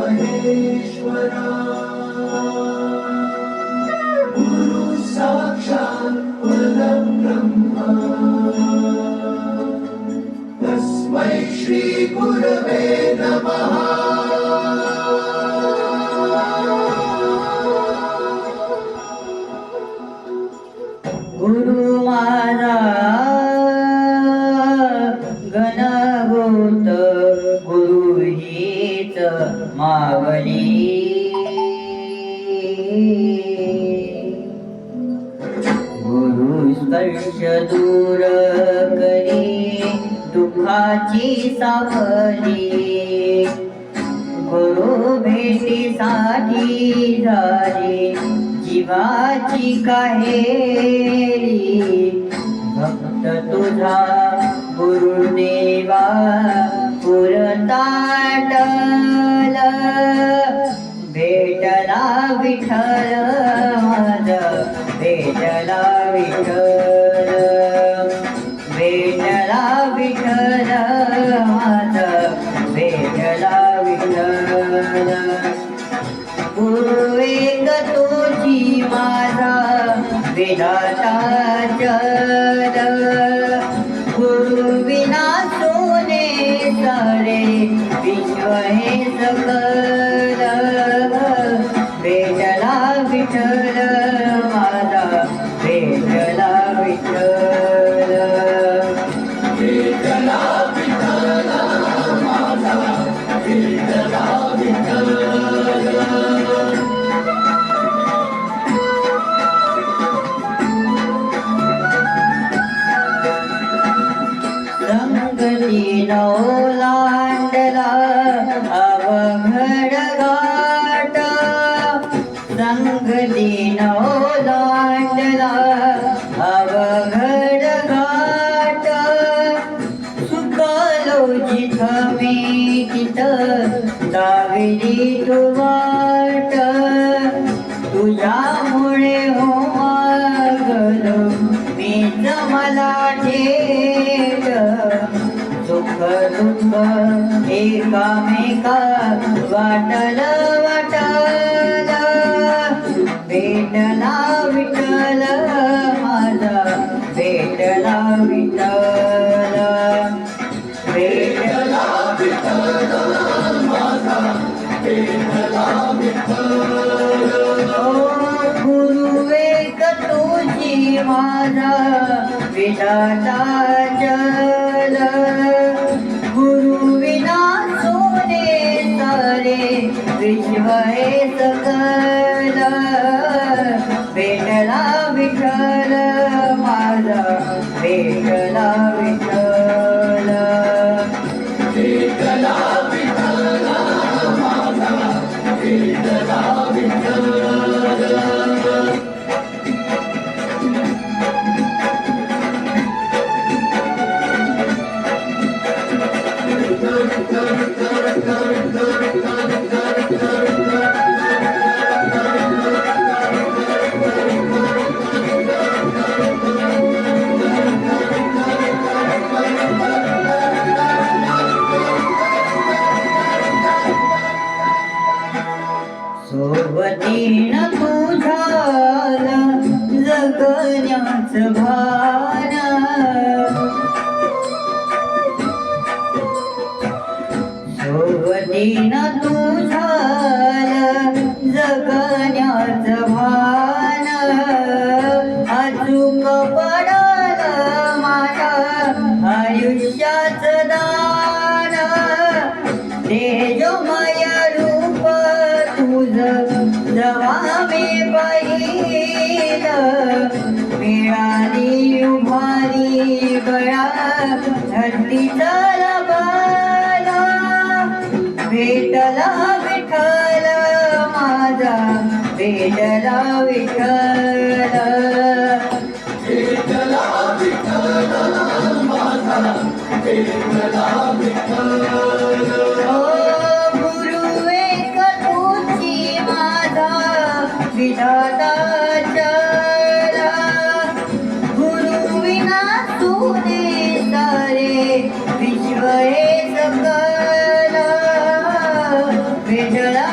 महेश्वरा गुरु साक्षात् परब्रह्म तस्मै श्री गुरवे नमः। गुरु माझा गणभूत गुरु हीच मावली गुरु स्पर्श दूर करी दुःखाची सावली गुरु भेटीसाठी झाली जीवाची काहेरी भक्त तुझा गुरुदेवा पुरताटल भेटला विठ्ठल माझा भेटला विठ्ठल भेटला विठ्ठल माझा भेटला विठ्ठल गुरु एक तुझी माझा विधाता जग गुरु विना सोने सारे विश्व हे सकल भेटला विठ्ठल माझा भेटला विठ्ठल भेटला विठ्ठल माझा भेटला विठ्ठल। संगतीनो लांडला अवघड घाट संगतीनो लांडला अवघड घाट सुकालो जिथं मी तिथं दाविली तू वाट तुझ्यामुळे हो मागलो मीच मला ठेट सुख दुःख एकामेका वाटल वाटल भेटला विठ्ठल माझा भेटला विठ्ठल भेटला विठ्ठल माझा भेटला विठ्ठल। गुरु एक तुझी माझा विधाता जल गुरु विना सोने सारे विश्व हे सकल भेटला विठ्ठल माझा भेटला विठ्ठल भेटला विठ्ठल माझा भेटला विठ्ठल। सोबतीन तुझ्याला जगण्याच भान सोबतीन तुझ्याला जगण्याच भान अचूक पडल माझ्या आयुष्याच दान तेजोमय रूप जवा मी पाहिलं मिळाली उभारी गळा धरतीचा लबाला भेटला विठ्ठल माझा भेटला विठ्ठल भेटला विठ्ठल माझा भेटला विठ्ठल। गुरु एक तुझी माझा विधाता चला गुरु विना तुने सारे विश्व हे सकल भेटला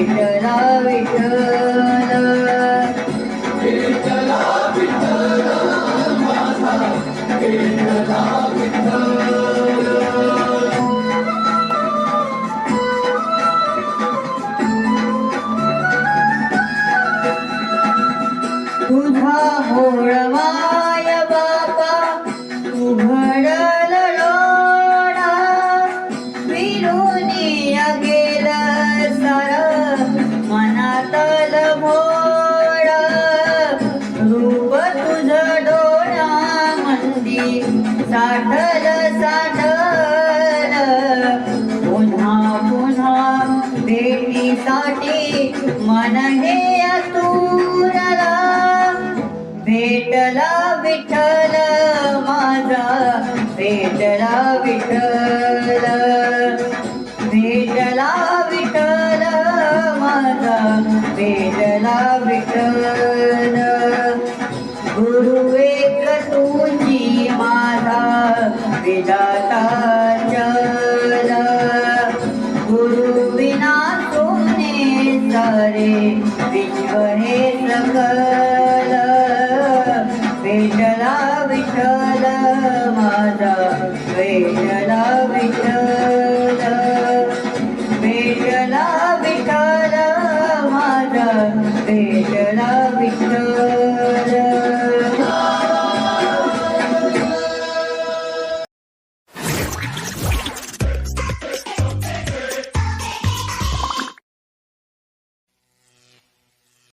विठ्ठला विठ्ठल विठ्ठला विठ्ठल माझा विठ्ठला विठ्ठल तुझा मोळमाय बापा उघडल डोळा फिरूनी गेल सार मनातल भोळ रूप तुझ डोळ्यामंदी साठल साठल पुन्हा पुन्हा भेटीसाठी मन हे अतुरला भेटला विठ्ठल माझा भेटला विठ्ठल भेटला विठ्ठल माझा भेटला विठ्ठल गुरु एक तुझी माझा विधाता चल गुरु विना सोने सारे विश्व हे सकल भेटला विठ्ठल माझा भेटला विठ्ठल